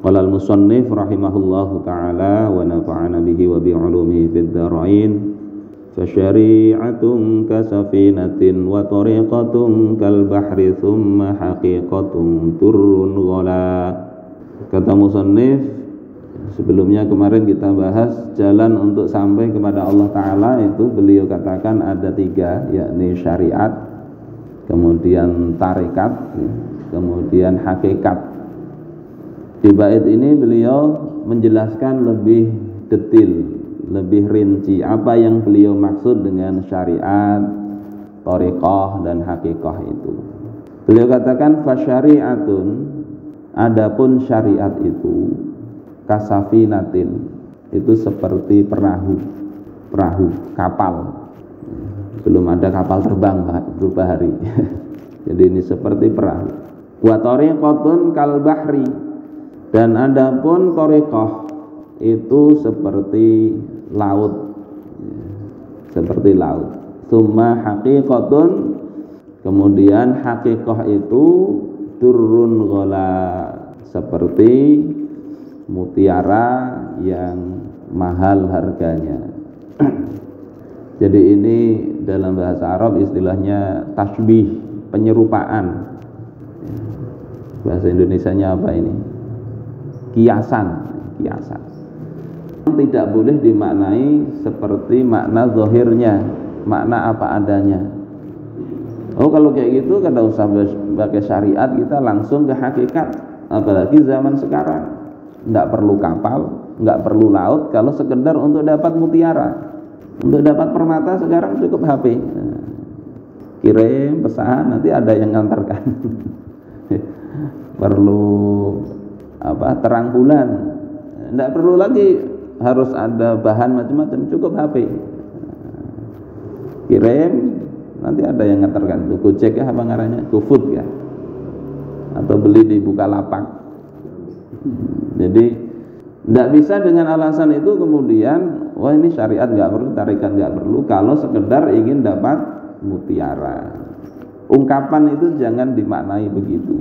Qala al-musannif rahimahullahu ta'ala wa nafa'ana bihi wa bi'ulumihi fid dharain. Fasyari'atun kasafinatin wa tariqatun kal bahri thumma haqiqatun turrun ghala. Kata musannif, sebelumnya kemarin kita bahas jalan untuk sampai kepada Allah Ta'ala, itu beliau katakan ada 3, yakni syariat, kemudian tarekat, kemudian hakikat. Di bait ini beliau menjelaskan lebih detail, lebih rinci apa yang beliau maksud dengan syariat, thariqah dan hakikah itu. Beliau katakan fasyari'atun, adapun syariat itu kasafinatin, itu seperti perahu, kapal. Belum ada kapal terbang berupa hari. Jadi ini seperti perahu. Wa tariqatun kal bahri, dan adapun thariqah itu seperti laut, seperti laut. Tsumma haqiqatun, kemudian hakikah itu turun ghala, seperti mutiara yang mahal harganya. Jadi ini dalam bahasa Arab istilahnya tasbih, penyerupaan. Bahasa Indonesianya apa ini? Kiasan. Tidak boleh dimaknai seperti makna zahirnya, makna apa adanya. Oh, kalau kayak gitu kada usah pakai syariat, kita langsung ke hakikat. Apalagi zaman sekarang, tidak perlu kapal, nggak perlu laut, kalau sekedar untuk dapat mutiara, untuk dapat permata sekarang cukup HP. Kirim pesan, nanti ada yang ngantarkan. Perlu terang bulan, tidak perlu lagi harus ada bahan macam-macam, cukup HP. Kirim, nanti ada yang ngantarkan. Itu Gojek ya, apa ngarannya, GoFood ya, atau beli di Bukalapak. Jadi tidak bisa dengan alasan itu kemudian wah ini syariat nggak perlu, tarikat nggak perlu, kalau sekedar ingin dapat mutiara. Ungkapan itu jangan dimaknai begitu,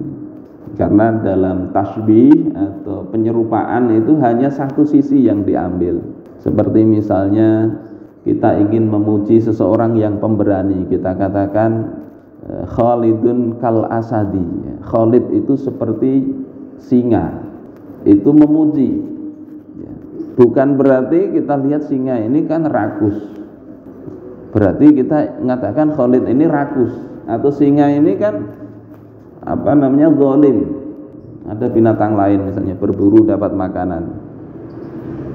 karena dalam tasbih atau penyerupaan itu hanya satu sisi yang diambil. Seperti misalnya kita ingin memuji seseorang yang pemberani, kita katakan Khalidun kal asadi. Khalid itu seperti singa, itu memuji. Bukan berarti kita lihat singa ini kan rakus, berarti kita mengatakan Khalid ini rakus, atau singa ini kan zalim. Ada binatang lain misalnya berburu dapat makanan,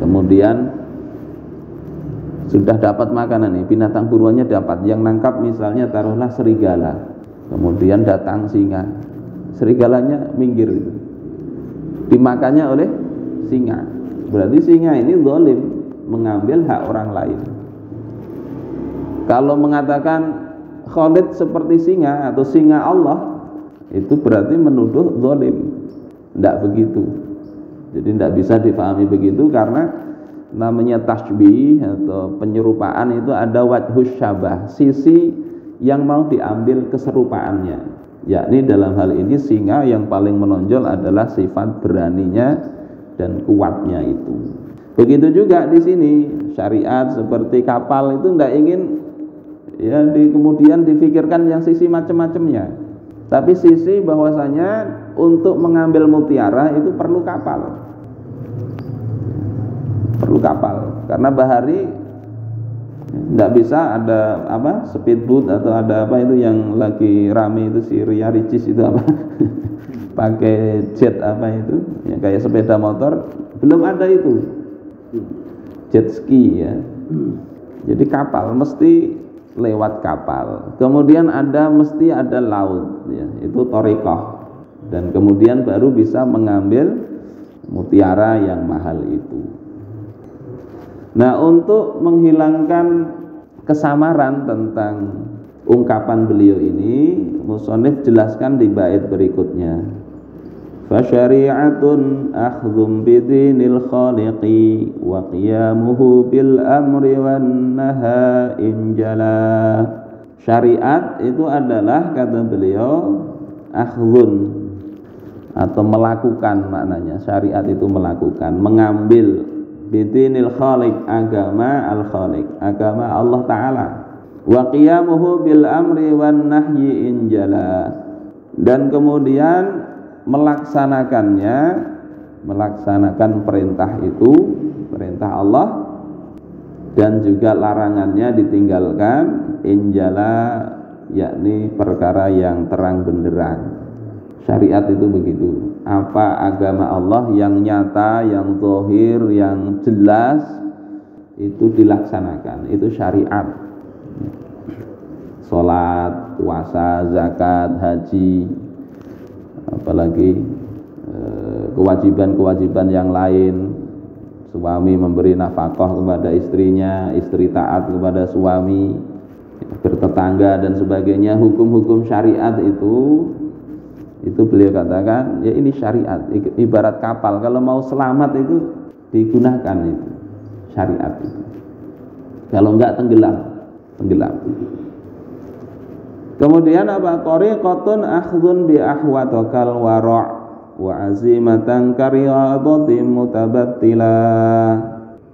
kemudian sudah dapat makanan nih, binatang buruannya dapat, yang nangkap misalnya taruhlah serigala, kemudian datang singa, serigalanya minggir itu, dimakannya oleh singa, berarti singa ini zalim, mengambil hak orang lain. Kalau mengatakan Khalid seperti singa atau singa Allah, itu berarti menuduh zalim. Tidak begitu. Jadi tidak bisa dipahami begitu, karena namanya tasbih atau penyerupaan itu ada wajhus syabah, sisi yang mau diambil keserupaannya, yakni dalam hal ini singa yang paling menonjol adalah sifat beraninya dan kuatnya itu. Begitu juga di sini syariat seperti kapal itu tidak ingin ya kemudian difikirkan yang sisi macam-macamnya, tapi sisi bahwasanya untuk mengambil mutiara itu perlu kapal. Perlu kapal, karena bahari tidak bisa ada speedboat atau ada itu yang lagi rame itu, si Ria Ricis itu pakai jet itu yang kayak sepeda motor, belum ada itu jet ski ya. Jadi kapal mesti lewat kapal, kemudian mesti ada laut ya, itu thariqah, dan kemudian baru bisa mengambil mutiara yang mahal itu. Nah, untuk menghilangkan kesamaran tentang ungkapan beliau ini, musannif jelaskan di bait berikutnya. Fasyari'atun akhdhum bidinil khaliqi wa qiyamuhu bil amri wan nahain jala. Syariat itu adalah, kata beliau, akhdhun atau melakukan, maknanya syariat itu melakukan, mengambil bidinil khaliq, agama al khaliq, agama Allah Ta'ala, wa qiyamuhu bil amri wan nahyi injala, dan kemudian melaksanakan perintah itu, perintah Allah, dan juga larangannya ditinggalkan, injala, yakni perkara yang terang benderang. Syariat itu begitu, apa agama Allah yang nyata, yang zahir, yang jelas, itu dilaksanakan, itu syariat. Salat, puasa, zakat, haji, apalagi kewajiban-kewajiban yang lain, suami memberi nafkah kepada istrinya, istri taat kepada suami, bertetangga dan sebagainya. Hukum-hukum syariat itu beliau katakan, ya ini syariat, ibarat kapal, kalau mau selamat itu digunakan itu syariat itu, kalau enggak tenggelam. Kemudian apa? Tariqatun akhdhun bi ahwatakal wara' wa azimatan kariyadatin mutabattila.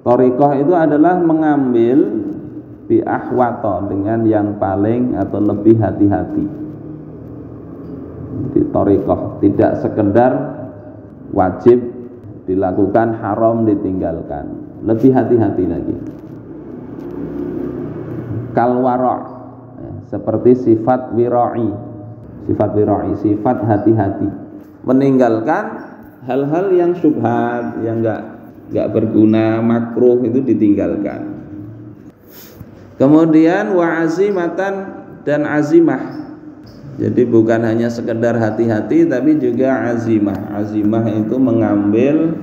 Tariqah itu adalah mengambil bi ahwata, dengan yang paling atau lebih hati-hati. Di tariqah tidak sekedar wajib dilakukan, haram ditinggalkan, lebih hati-hati lagi. Kal wara', seperti sifat wira'i, sifat hati-hati, meninggalkan hal-hal yang syubhat, yang enggak berguna, makruh, itu ditinggalkan. Kemudian wa azimatan, dan azimah. Jadi bukan hanya sekedar hati-hati, tapi juga azimah. Azimah itu mengambil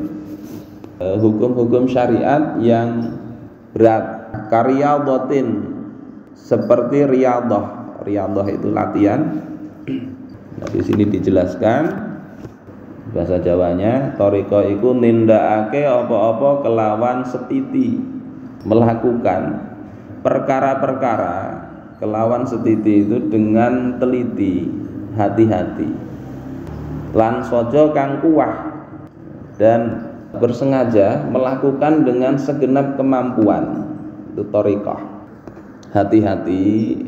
hukum-hukum syariat yang berat. Kariyadatin, seperti riyadah. Riyadah itu latihan. Nah, di sini dijelaskan bahasa Jawanya, tariqah iku nindakake apa-apa kelawan setiti, melakukan perkara-perkara kelawan setiti itu dengan teliti, hati-hati, lan sojo kang kuwah, dan bersengaja melakukan dengan segenap kemampuan. Itu thariqah. Hati-hati,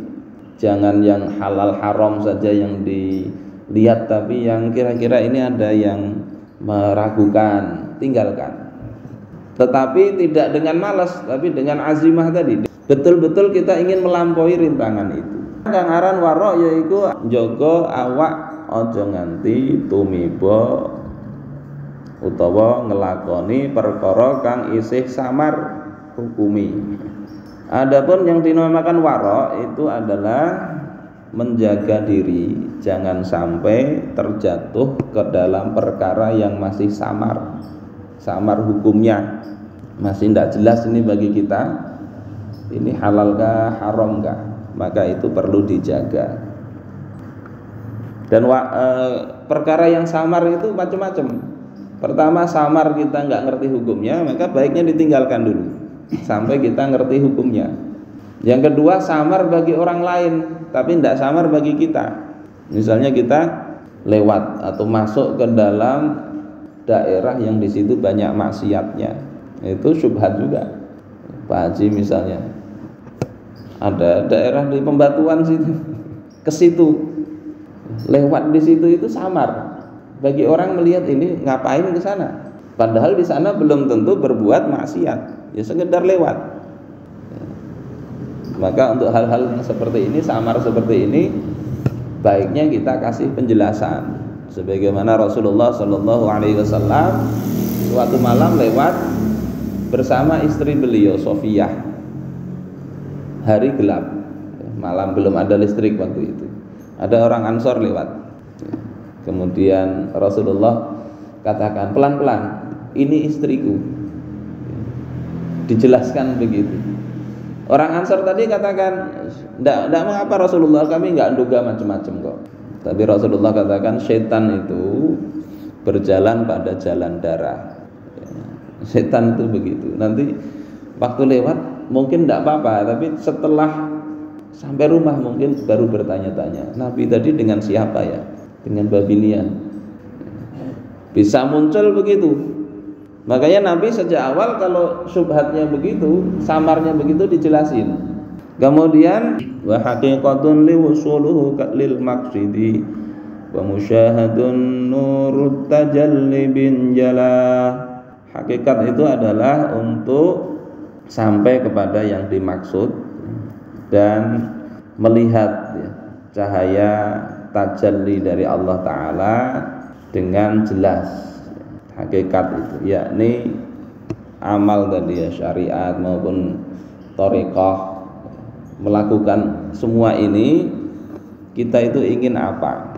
jangan yang halal haram saja yang dilihat, tapi yang kira-kira ini ada yang meragukan, tinggalkan. Tetapi tidak dengan malas, tapi dengan azimah tadi. Betul-betul kita ingin melampaui rintangan itu. Kang aran waro yaiku njaga awak aja nganti tumiba utawa ngelakoni perkara kang isih samar hukumi. Adapun yang dinamakan waro itu adalah menjaga diri, jangan sampai terjatuh ke dalam perkara yang masih samar hukumnya, masih tidak jelas ini bagi kita, ini halalkah haramkah, maka itu perlu dijaga. Dan perkara yang samar itu macam-macam. Pertama, samar kita nggak ngerti hukumnya, maka baiknya ditinggalkan dulu sampai kita ngerti hukumnya. Yang kedua, samar bagi orang lain tapi tidak samar bagi kita. Misalnya kita lewat atau masuk ke dalam daerah yang di situ banyak maksiatnya, itu syubhat juga. Pak Haji misalnya, ada daerah di Pembatuan situ, ke situ lewat di situ, itu samar bagi orang melihat ini ngapain ke sana, padahal di sana belum tentu berbuat maksiat, ya sekedar lewat. Maka untuk hal-hal yang seperti ini, samar seperti ini, baiknya kita kasih penjelasan. Sebagaimana Rasulullah SAW suatu malam lewat bersama istri beliau Sofiyah, hari gelap, malam, belum ada listrik waktu itu. Ada orang Ansor lewat, kemudian Rasulullah katakan pelan-pelan, ini istriku, dijelaskan begitu. Orang Ansor tadi katakan, tidak mengapa Rasulullah, kami nggak duga macam-macam kok. Tapi Rasulullah katakan setan itu berjalan pada jalan darah. Setan itu begitu. Nanti waktu lewat mungkin tidak apa-apa, tapi setelah sampai rumah mungkin baru bertanya-tanya, Nabi tadi dengan siapa ya? Dengan babi lian. Bisa muncul begitu. Makanya Nabi sejak awal kalau syubhatnya begitu, samarnya begitu dijelasin. Kemudian wa haqiqatun li wusuluhu lil maqsidi wa musyahadun nurut tajalli bin jala. Hakikat itu adalah untuk sampai kepada yang dimaksud dan melihat cahaya tajalli dari Allah Ta'ala dengan jelas. Hakikat itu yakni amal tadi ya, syariat maupun thariqah, melakukan semua ini kita itu ingin apa?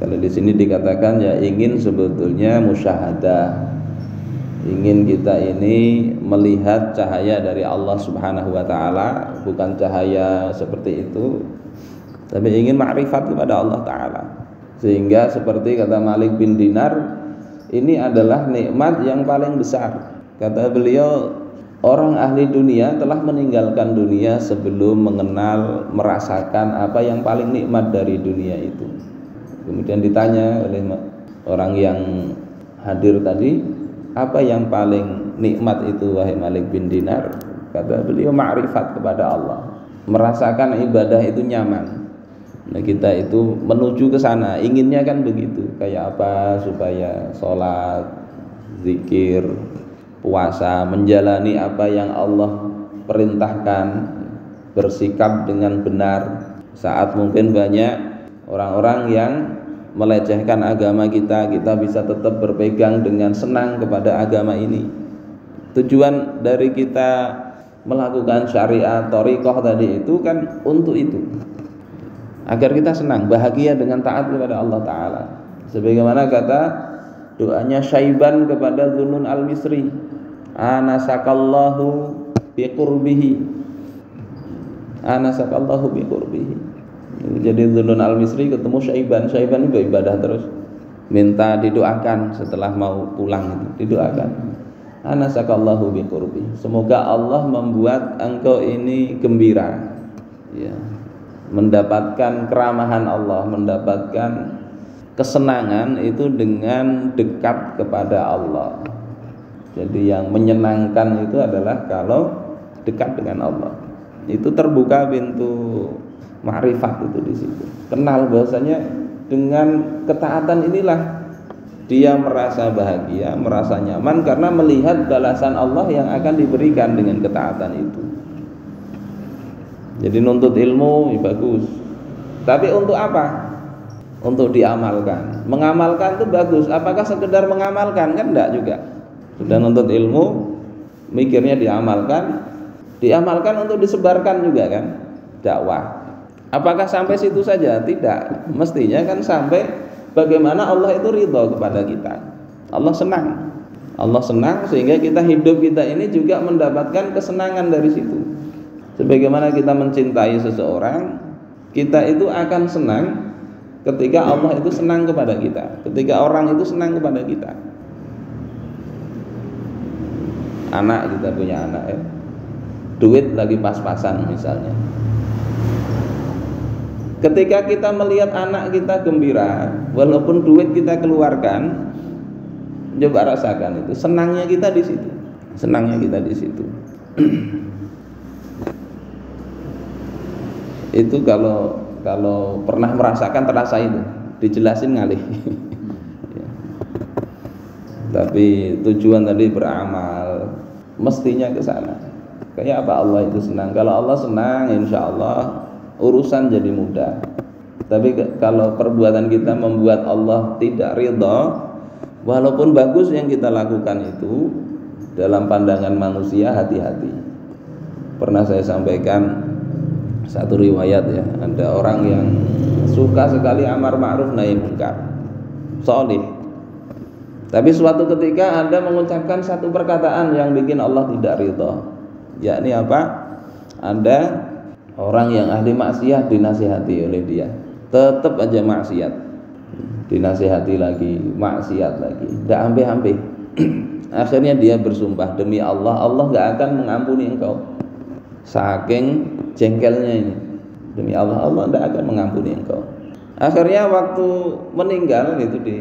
Kalau di sini dikatakan ya ingin sebetulnya musyahadah, ingin kita ini melihat cahaya dari Allah Subhanahu wa Ta'ala, bukan cahaya seperti itu, tapi ingin ma'rifat kepada Allah Ta'ala. Sehingga seperti kata Malik bin Dinar, ini adalah nikmat yang paling besar. Kata beliau, orang ahli dunia telah meninggalkan dunia sebelum mengenal, merasakan apa yang paling nikmat dari dunia itu. Kemudian ditanya oleh orang yang hadir tadi, apa yang paling nikmat itu wahai Malik bin Dinar? Kata beliau, ma'rifat kepada Allah, merasakan ibadah itu nyaman. Nah, kita itu menuju ke sana, inginnya kan begitu. Kayak apa? Supaya sholat, zikir, puasa, menjalani apa yang Allah perintahkan, bersikap dengan benar. Saat mungkin banyak orang-orang yang melecehkan agama kita, kita bisa tetap berpegang dengan senang kepada agama ini. Tujuan dari kita melakukan syariat, thariqah tadi itu kan untuk itu, agar kita senang, bahagia dengan taat kepada Allah Ta'ala. Sebagaimana kata doanya Syaiban kepada Dzunun al-Misri, anasakallahu biqurbihi, anasakallahu biqurbihi. Jadi Dzunun al-Misri ketemu Syaiban, Syaiban itu ibadah terus, minta didoakan setelah mau pulang itu, didoakan, anasakallahu biqurbihi, semoga Allah membuat engkau ini gembira, ya, mendapatkan keramahan Allah, mendapatkan kesenangan itu dengan dekat kepada Allah. Jadi yang menyenangkan itu adalah kalau dekat dengan Allah. Itu terbuka pintu ma'rifat itu di situ. Kenal bahwasanya dengan ketaatan inilah dia merasa bahagia, merasa nyaman karena melihat balasan Allah yang akan diberikan dengan ketaatan itu. Jadi nuntut ilmu ya bagus, tapi untuk apa? Untuk diamalkan. Mengamalkan itu bagus. Apakah sekedar mengamalkan? Kan enggak juga. Sudah nuntut ilmu, mikirnya diamalkan, diamalkan untuk disebarkan juga kan, dakwah. Apakah sampai situ saja? Tidak. Mestinya kan sampai bagaimana Allah itu ridho kepada kita. Allah senang. Allah senang sehingga kita hidup kita ini juga mendapatkan kesenangan dari situ. Sebagaimana kita mencintai seseorang, kita itu akan senang ketika Allah itu senang kepada kita, ketika orang itu senang kepada kita. Anak, kita punya anak ya, duit lagi pas-pasan misalnya. Ketika kita melihat anak kita gembira, walaupun duit kita keluarkan, coba rasakan itu, senangnya kita di situ, senangnya kita di situ. Itu kalau pernah merasakan terasa itu, dijelasin ngalih. Ya. Tapi tujuan tadi beramal, mestinya ke sana. Kayak apa Allah itu senang? Kalau Allah senang, insya Allah urusan jadi mudah. Tapi kalau perbuatan kita membuat Allah tidak ridha, walaupun bagus yang kita lakukan itu, dalam pandangan manusia hati-hati. Pernah saya sampaikan satu riwayat ya, ada orang yang suka sekali amar ma'ruf nahi munkar, sholih, tapi suatu ketika Anda mengucapkan satu perkataan yang bikin Allah tidak ridha, yakni apa? Ada orang yang ahli maksiat dinasihati oleh dia, tetap aja maksiat, dinasihati lagi, maksiat lagi, tidak ampe-ampe. Akhirnya dia bersumpah, demi Allah, Allah nggak akan mengampuni engkau. Saking jengkelnya ini, demi Allah, Allah tidak akan mengampuni engkau. Akhirnya waktu meninggal itu di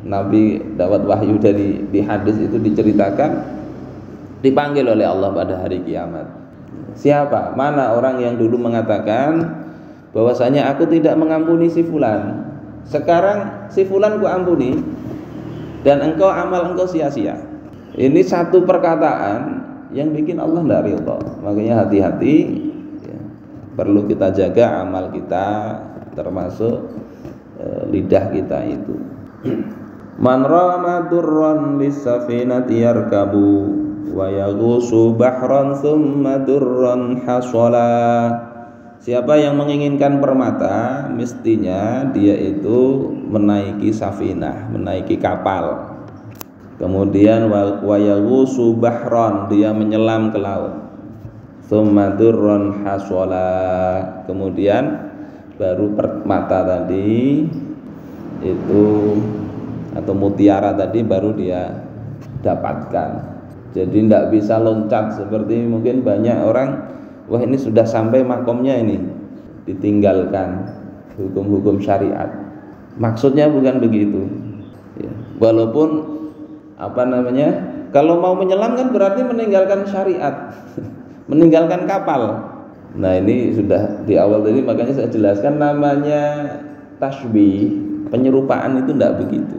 Nabi dapat wahyu di hadis itu diceritakan, dipanggil oleh Allah pada hari kiamat. Siapa? Mana orang yang dulu mengatakan bahwasanya aku tidak mengampuni si fulan. Sekarang si fulan ku ampuni dan amal engkau sia-sia. Ini satu perkataan yang bikin Allah tidak ridha. Makanya hati-hati ya, perlu kita jaga amal kita, termasuk lidah kita itu. Man rama durran lisafinati yarkabu wa yaghusu bahran thumma durran hasala. Siapa yang menginginkan permata, mestinya dia itu menaiki safinah, menaiki kapal. Kemudian wa yaghusu bahran, dia menyelam ke laut. Thumma durran hasala. Kemudian baru permata tadi itu atau mutiara tadi baru dia dapatkan. Jadi tidak bisa loncat seperti mungkin banyak orang, wah ini sudah sampai makomnya ini, ditinggalkan hukum-hukum syariat. Maksudnya bukan begitu ya. Walaupun kalau mau menyelam kan berarti meninggalkan syariat meninggalkan kapal. Nah ini sudah di awal tadi, makanya saya jelaskan namanya tasbih, penyerupaan itu tidak begitu.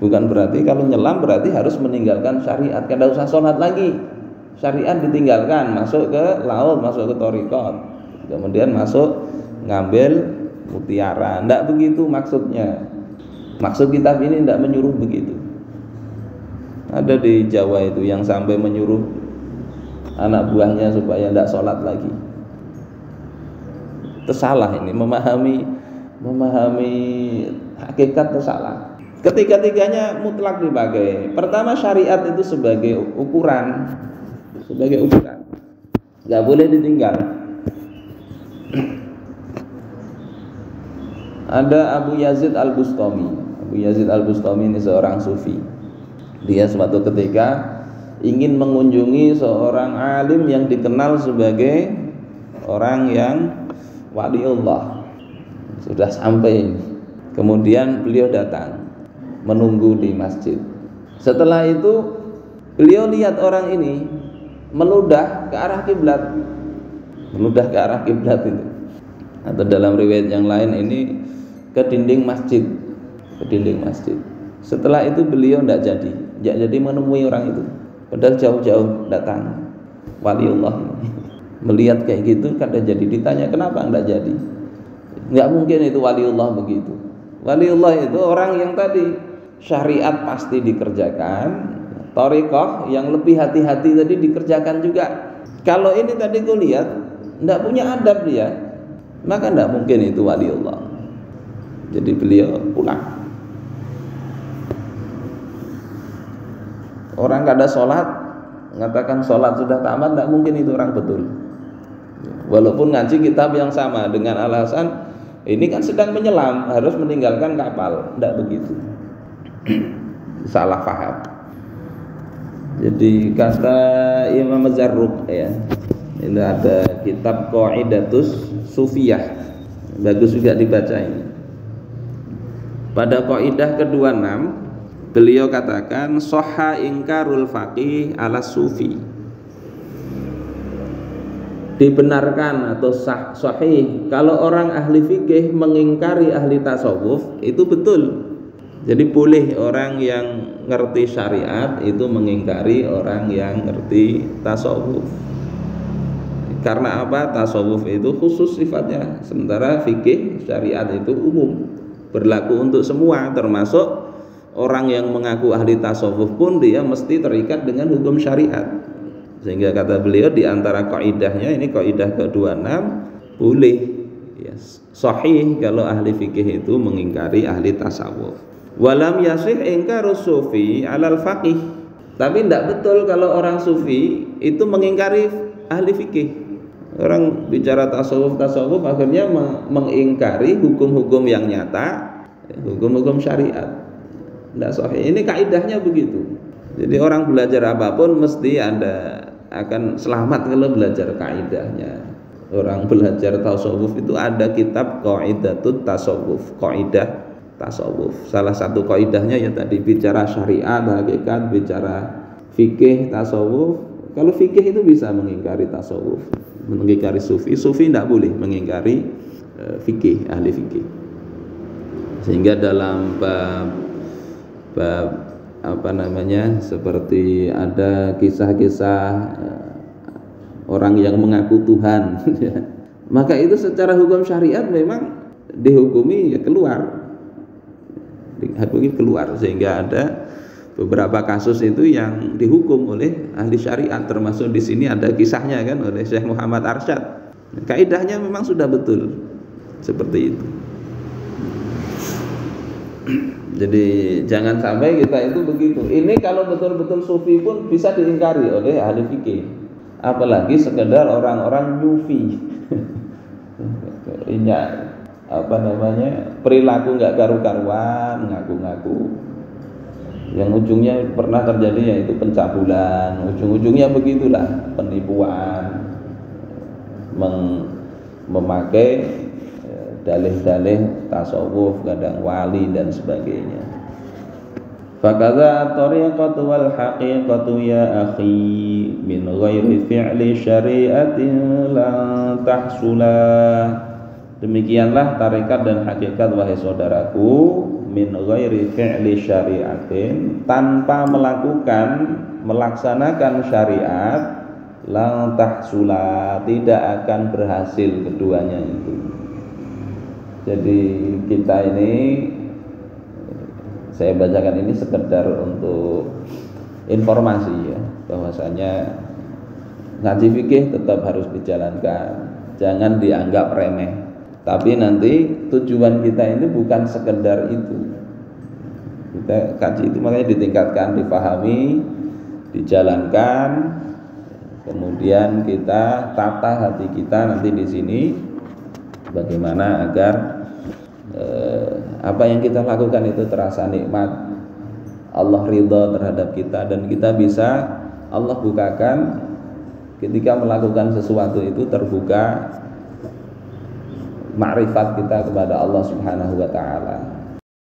Bukan berarti kalau nyelam berarti harus meninggalkan syariat, tidak usah sholat lagi, syariat ditinggalkan, masuk ke laut, masuk ke thariqat, kemudian masuk ngambil mutiara. Tidak begitu maksudnya. Maksud kitab ini tidak menyuruh begitu. Ada di Jawa itu yang sampai menyuruh anak buahnya supaya tidak sholat lagi. Tersalah ini, memahami hakikat tersalah. Ketiga-tiganya mutlak dipakai. Pertama, syariat itu sebagai ukuran, nggak boleh ditinggal. Ada Abu Yazid Al-Bustami. Abu Yazid Al-Bustami ini seorang sufi. Dia suatu ketika ingin mengunjungi seorang alim yang dikenal sebagai orang yang waliullah. Sudah sampai, kemudian beliau datang menunggu di masjid. Setelah itu beliau lihat orang ini meludah ke arah kiblat, itu, atau dalam riwayat yang lain ini ke dinding masjid. Setelah itu beliau tidak jadi menemui orang itu, padahal jauh-jauh datang. Waliullah melihat kayak gitu kada jadi, ditanya kenapa tidak jadi. Nggak mungkin itu waliullah begitu. Waliullah itu orang yang tadi syariat pasti dikerjakan, thariqah yang lebih hati-hati tadi dikerjakan juga. Kalau ini tadi ku lihat tidak punya adab dia, maka tidak mungkin itu waliullah. Jadi beliau pulang. Orang kada sholat mengatakan sholat sudah tamat, tidak mungkin itu orang betul. Walaupun ngaji kitab yang sama dengan alasan ini kan sedang menyelam, harus meninggalkan kapal, tidak begitu. Salah paham. Jadi kata Imam Zarruq ya, ini ada kitab Qaidatus Sufiyah, bagus juga dibaca ini. Pada kaidah ke-26 beliau katakan sahha ingkarul faqih ala sufi. Dibenarkan atau sahih kalau orang ahli fikih mengingkari ahli tasawuf, itu betul. Jadi boleh orang yang ngerti syariat itu mengingkari orang yang ngerti tasawuf. Karena apa? Tasawuf itu khusus sifatnya, sementara fikih syariat itu umum, berlaku untuk semua, termasuk orang yang mengaku ahli tasawuf pun dia mesti terikat dengan hukum syariat. Sehingga kata beliau di antara kaidahnya, ini kaidah ke-26, boleh ya, sahih kalau ahli fikih itu mengingkari ahli tasawuf. Walam yasih ingkaru sufi alal faqih. Tapi tidak betul kalau orang sufi itu mengingkari ahli fikih. Orang bicara tasawuf akhirnya mengingkari hukum-hukum yang nyata, hukum-hukum syariat. Tidak sahih. Ini kaidahnya begitu. Jadi orang belajar apapun mesti akan selamat kalau belajar kaidahnya. orang belajar tasawuf itu ada kitab Qaidatut Tasawuf, kaidah tasawuf. Salah satu kaidahnya ya tadi bicara syariat, hakikat, bicara fikih, tasawuf. Kalau fikih itu bisa mengingkari tasawuf, mengingkari sufi. Sufi tidak boleh mengingkari fikih, ahli fikih. Sehingga dalam bab apa namanya, seperti ada kisah-kisah orang yang mengaku Tuhan maka itu secara hukum syariat memang dihukumi ya keluar, sehingga ada beberapa kasus itu yang dihukum oleh ahli syariat, termasuk di sini ada kisahnya kan oleh Syekh Muhammad Arsyad. Kaidahnya memang sudah betul seperti itu. Jadi jangan sampai kita itu begitu. Ini kalau betul-betul sufi pun bisa diingkari oleh ahli fikih, apalagi sekedar orang-orang nyufi. Ini apa namanya, perilaku nggak karu-karuan, ngaku-ngaku, yang ujungnya pernah terjadi yaitu pencabulan, ujung-ujungnya begitulah, penipuan, memakai dalih-dalih tasawuf, kadang wali dan sebagainya. Fakadza tariqatu wal haqiqatu ya akhi min ghairi fi'li syari'atin la tahsula. Demikianlah tarekat dan hakikat wahai saudaraku, min ghairi fi'li syari'atin, tanpa melaksanakan syariat, la tahsula, tidak akan berhasil keduanya itu. Jadi kita ini, saya bacakan ini sekedar untuk informasi ya, bahwasanya ngaji fikih tetap harus dijalankan, jangan dianggap remeh. Tapi nanti tujuan kita ini bukan sekedar itu. Kita kaji itu makanya ditingkatkan, dipahami, dijalankan, kemudian kita tata hati kita nanti di sini bagaimana agar apa yang kita lakukan itu terasa nikmat, Allah ridha terhadap kita, dan kita bisa Allah bukakan ketika melakukan sesuatu itu, terbuka makrifat kita kepada Allah Subhanahu wa taala.